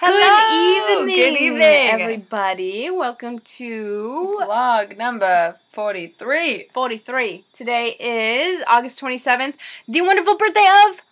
Hello! Good evening, everybody. Welcome to vlog number 43. 43. Today is August 27th, the wonderful birthday of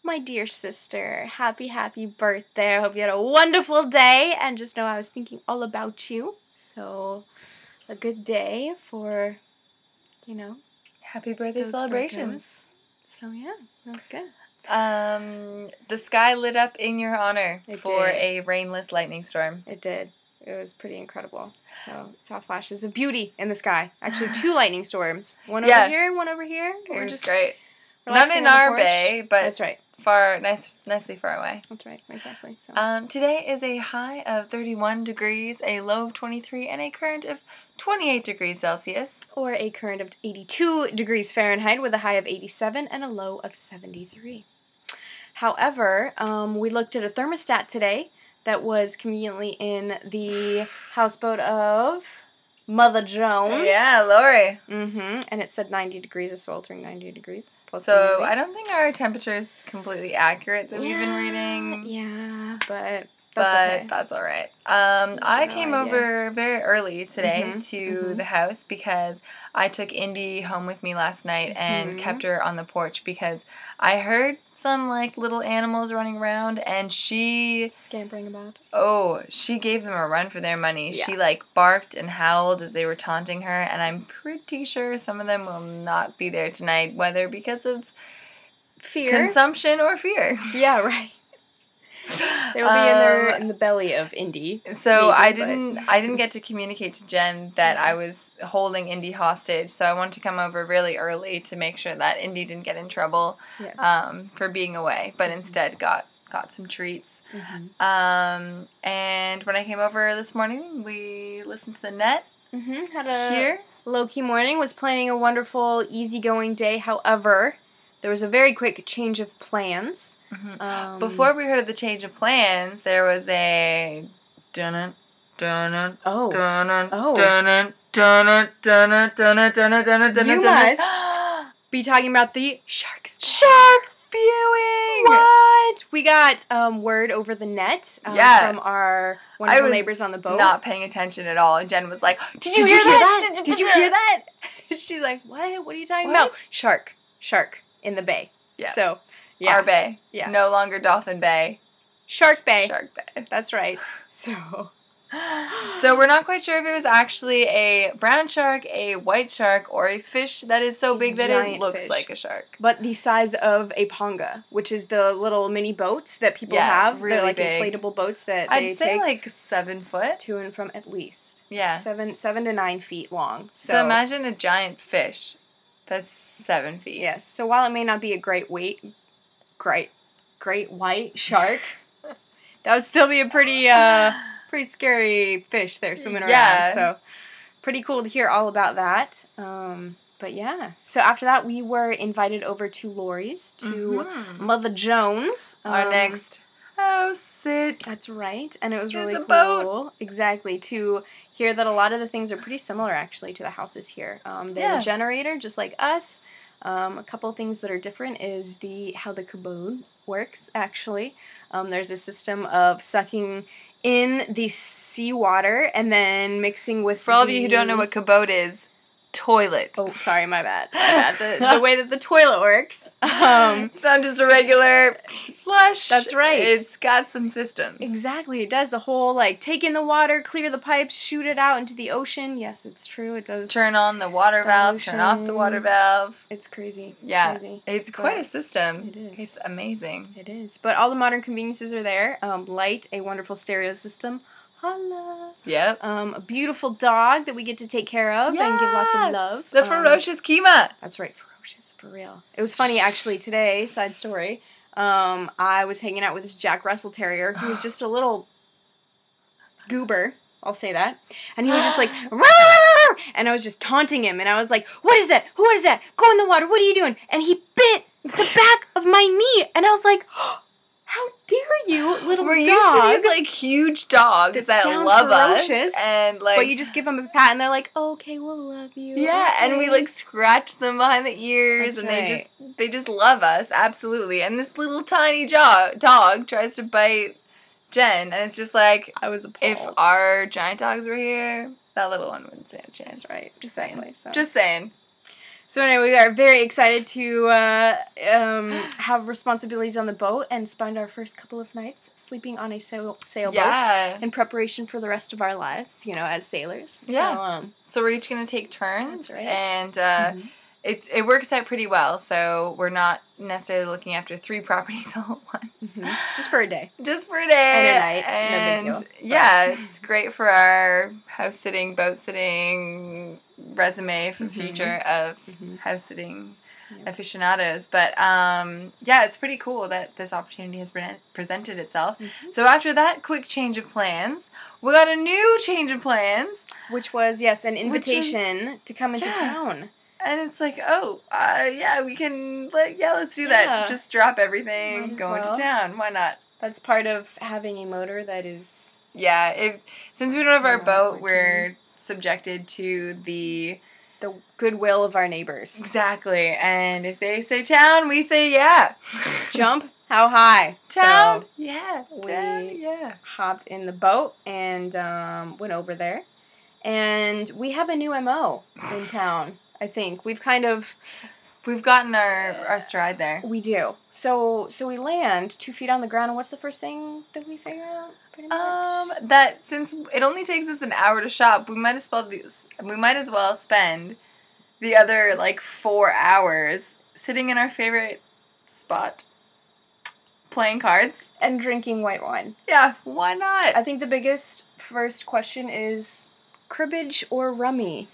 my dear sister. Happy birthday. I hope you had a wonderful day, and just know I was thinking all about you. So, a good day for, Happy birthday celebrations. So, yeah, that's good. The sky lit up in your honor for did. a rainless lightning storm. It did. It was pretty incredible. So, saw flashes of beauty in the sky. Actually, 2 lightning storms. One over here and one over here. It was great. Not Relaxing in on the our porch. bay, but that's right. Nicely far away. That's right, exactly. So. Today is a high of 31 degrees, a low of 23, and a current of 28 degrees Celsius. Or a current of 82 degrees Fahrenheit with a high of 87 and a low of 73. However, we looked at a thermostat today that was conveniently in the houseboat of Mother Jones. Yeah, Lori. And it said 90 degrees, a sweltering 90 degrees. So I don't think our temperature is completely accurate that we've been reading. Yeah, but that's all right. I came over very early today to the house because I took Indy home with me last night and kept her on the porch because I heard some little animals running around and she scampering about. Oh, she gave them a run for their money. Yeah. She barked and howled as they were taunting her, and I'm pretty sure some of them will not be there tonight, whether because of fear, consumption, or fear. Yeah, right. They will be in the belly of Indy. So maybe, I didn't get to communicate to Jen that I was holding Indy hostage. So I wanted to come over really early to make sure that Indy didn't get in trouble for being away, but instead got some treats. And when I came over this morning, we listened to the net. Had a low-key morning. Was planning a wonderful, easygoing day. However, there was a very quick change of plans. Before we heard of the change of plans, there was a dun dun Oh. You must be talking about the shark viewing. What? We got word over the net from our wonderful neighbors on the boat. Not paying attention at all, and Jen was like, "Did you hear that? Did you hear that?" She's like, "What? What are you talking about?" Shark in the bay. Yeah. So, our bay. Yeah. No longer Dolphin Bay. Shark Bay. Shark Bay. That's right. So we're not quite sure if it was actually a brown shark, a white shark, or a fish that is so big that it looks like a shark. But the size of a panga, which is the little mini boats that people have. Really They're big. Inflatable boats that I'd say take 7 foot. to and from at least. Yeah. 7 to 9 feet long. So imagine a giant fish that's 7 feet. Yes. So while it may not be a great white shark, that would still be a pretty scary fish there swimming around. So pretty cool to hear all about that. But yeah. So after that, we were invited over to Lori's, to Mother Jones. Our next house sit. That's right. And it was really cool. Boat. Exactly. To hear that a lot of the things are pretty similar, actually, to the houses here. They have a generator, just like us. A couple of things that are different is how the commode works, actually. There's a system of sucking in the seawater and then mixing with For all of you who don't know what commode is, toilet. Oh, sorry, my bad. The way that the toilet works. It's not just a regular flush. That's right. It's got some systems. Exactly, it does. The whole, take in the water, clear the pipes, shoot it out into the ocean. Yes, it's true, it does. Turn on the water valve, turn off the water valve. It's crazy. Yeah, crazy. It's quite a system. It is. It's amazing. It is. But all the modern conveniences are there. Light, a wonderful stereo system. Holla. Yep. A beautiful dog that we get to take care of and give lots of love. The ferocious Kima. That's right, ferocious, for real. It was funny, actually, today, side story, I was hanging out with this Jack Russell Terrier who was just a little goober, I'll say that, and he was just like, "Rawr!" And I was just taunting him, and I was like, "What is that? Who is that? Go in the water, what are you doing?" And he bit the back of my knee, and I was like, how dare you, little dog. We're used to these, huge dogs that love ferocious, us. And, but you just give them a pat, and they're like, oh, okay, we'll love you. Yeah, okay. and we, scratch them behind the ears, That's and right. they just love us, absolutely. And this little tiny dog tries to bite Jen, and it's just like, I was appalled. if our giant dogs were here, that little one wouldn't stand a chance. That's right. Just saying. So. Just saying. So anyway, we are very excited to have responsibilities on the boat and spend our first couple of nights sleeping on a sailboat in preparation for the rest of our lives, as sailors. Yeah. So we're each going to take turns. That's right. And it works out pretty well. So we're not necessarily looking after 3 properties all at once. Mm-hmm. Just for a day. Just for a day. And a night. And no big deal. Yeah, it's great for our house sitting, boat sitting resume for the future of house sitting aficionados. But it's pretty cool that this opportunity has presented itself. So after that quick change of plans, we got a new change of plans. Which was, an invitation to come into town. And it's like, we can, let's do that. Just drop everything, go into town. Why not? That's part of having a motor that is... Yeah, since we don't have our boat, we're subjected to the goodwill of our neighbors. Exactly. And if they say town, we say yeah. Jump? How high? Town? So yeah. We hopped in the boat and went over there. And we have a new MO in town, I think. We've gotten our stride there. We do. So we land 2 feet on the ground, and what's the first thing that we figure out? Pretty much? That since it only takes us an hour to shop, we might as well spend the other 4 hours sitting in our favorite spot, playing cards and drinking white wine. Yeah, why not? I think the biggest first question is cribbage or rummy,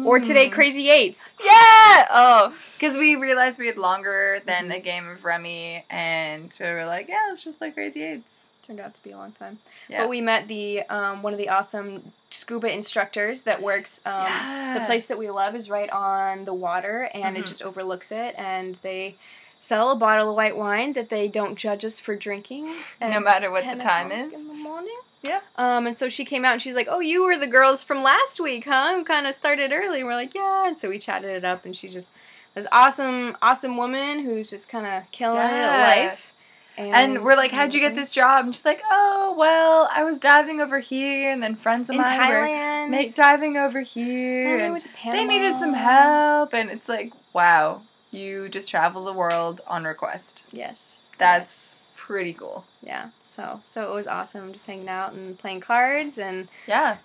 or today crazy eights. Yeah. Oh, because we realized we had longer than a game of rummy, and we were like, let's just play crazy eights. Turned out to be a long time. Yeah. But we met the one of the awesome scuba instructors that works. The place that we love is right on the water, and it just overlooks it. And they sell a bottle of white wine that they don't judge us for drinking, no matter what the time is. In the morning. Yeah. And so she came out and she's like, "Oh, you were the girls from last week, huh? Who kind of started early?" And we're like, "Yeah." And so we chatted it up, and she's just this awesome woman who's just kind of killing it at life. And we're like, "How'd you get this job?" And she's like, "Oh, well, I was diving over here, and then friends of mine were diving over here, and they needed some help." And it's like, wow, you just travel the world on request. Yes. That's pretty cool. Yeah. So it was awesome, just hanging out and playing cards and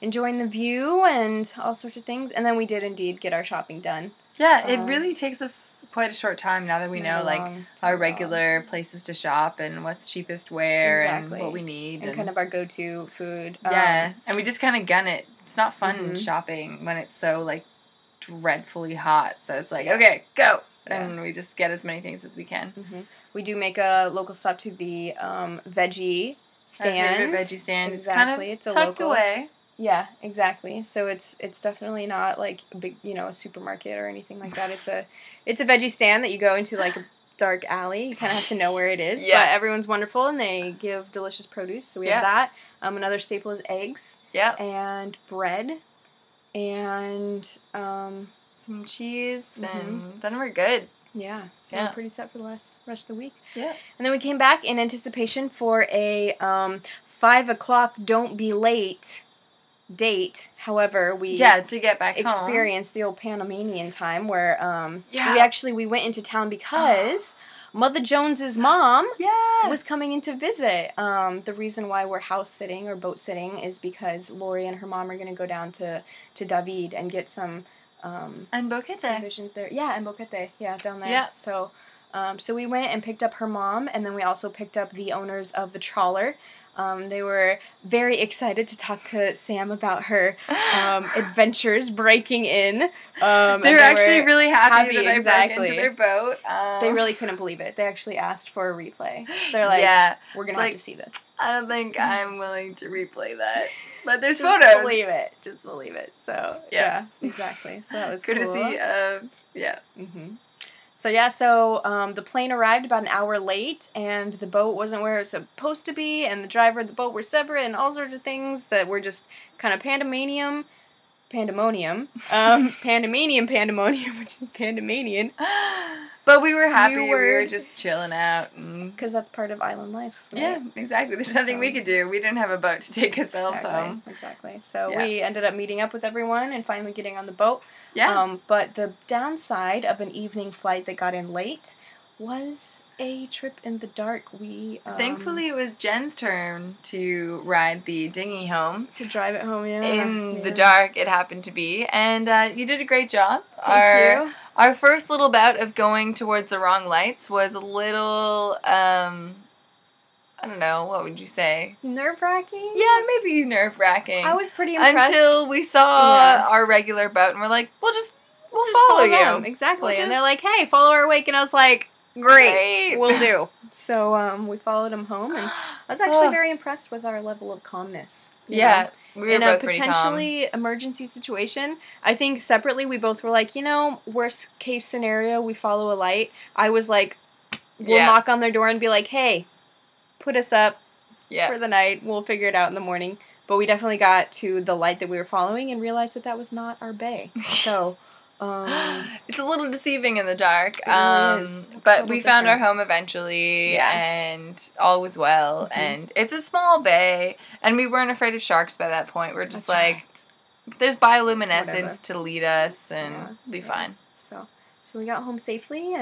enjoying the view and all sorts of things. And then we did indeed get our shopping done. Yeah, it really takes us quite a short time now that we know our regular places to shop and what's cheapest where and what we need. And kind of our go-to food. And we just kind of gun it. It's not fun shopping when it's so dreadfully hot. So it's like, okay, go. And we just get as many things as we can. We do make a local stop to the veggie stand. Our favorite veggie stand. Exactly. It's kind of tucked away. Yeah, exactly. So it's definitely not a big, a supermarket or anything like that. It's a veggie stand that you go into a dark alley. You kind of have to know where it is. Yeah. But everyone's wonderful and they give delicious produce. So we have that. Another staple is eggs. Yeah. And bread. And some cheese. And then we're good. Yeah. So we're pretty set for the rest of the week. Yeah. And then we came back in anticipation for a 5 o'clock don't be late date. However, we to get back experienced home. The old Panamanian time where we went into town because Mother Jones's mom was coming in to visit. The reason why we're house sitting or boat sitting is because Lori and her mom are going to go down to David and get some and Boquete visions there. Yeah, and Boquete. Yeah, down there. Yeah. So we went and picked up her mom, and then we also picked up the owners of the trawler. They were very excited to talk to Sam about her adventures breaking in. They were actually really happy that I broke into their boat. They really couldn't believe it. They actually asked for a replay. They're like, we're going to have to see this. I don't think I'm willing to replay that. But there's Just photos. Just believe it. So, yeah, exactly. So that was good cool. to see. So the plane arrived about an hour late, and the boat wasn't where it was supposed to be, and the driver and the boat were separate, and all sorts of things that were just kind of pandemonium, which is Pandemanian. But we were happy. We were just chilling out. Because that's part of island life. Right? Yeah, exactly. There's nothing we could do. We didn't have a boat to take ourselves home. Exactly. So we ended up meeting up with everyone and finally getting on the boat. Yeah. But the downside of an evening flight that got in late was a trip in the dark. Thankfully, it was Jen's turn to ride the dinghy home. To drive it home, In the dark, it happened to be. And you did a great job. Thank you. Our first little bout of going towards the wrong lights was a little, I don't know, what would you say? Nerve-wracking? Yeah, maybe nerve-wracking. I was pretty impressed. Until we saw our regular boat and we're like, we'll follow you. Them. Exactly. And they're like, hey, follow our wake. And I was like, great. Will do. So we followed them home, and I was actually very impressed with our level of calmness. You know? We were in both a potentially emergency situation. I think separately we both were like, worst case scenario, we follow a light. I was like, we'll knock on their door and be like, hey, put us up for the night. We'll figure it out in the morning. But we definitely got to the light that we were following and realized that was not our bay. So it's a little deceiving in the dark. It really is. But we found our home eventually, and all was well. Mm-hmm. And it's a small bay, and we weren't afraid of sharks by that point. We're just there's bioluminescence to lead us, and be fine. So we got home safely,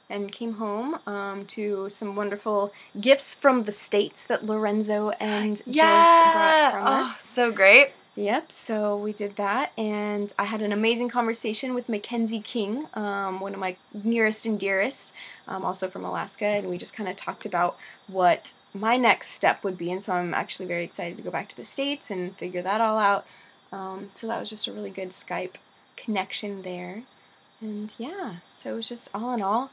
and came home to some wonderful gifts from the States that Lorenzo and Joyce brought from us. So great. Yep, so we did that, and I had an amazing conversation with Mackenzie King, one of my nearest and dearest, also from Alaska, and we just kind of talked about what my next step would be, and so I'm actually very excited to go back to the States and figure that all out. So that was just a really good Skype connection there, and so it was just all in all.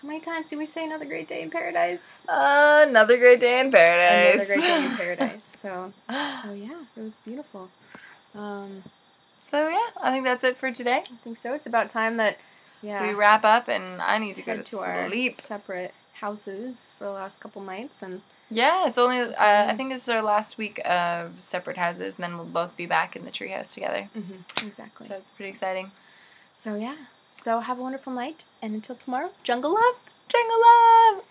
How many times do we say another great day in paradise? Another great day in paradise. Another great day in paradise. So yeah, it was beautiful. I think that's it for today. I think so. It's about time that we wrap up, and I need to go to sleep. Our separate houses for the last couple nights, and it's only I think this is our last week of separate houses, and then we'll both be back in the treehouse together. Mm-hmm. Exactly. So it's pretty exciting. So have a wonderful night, and until tomorrow, jungle love! Jungle love!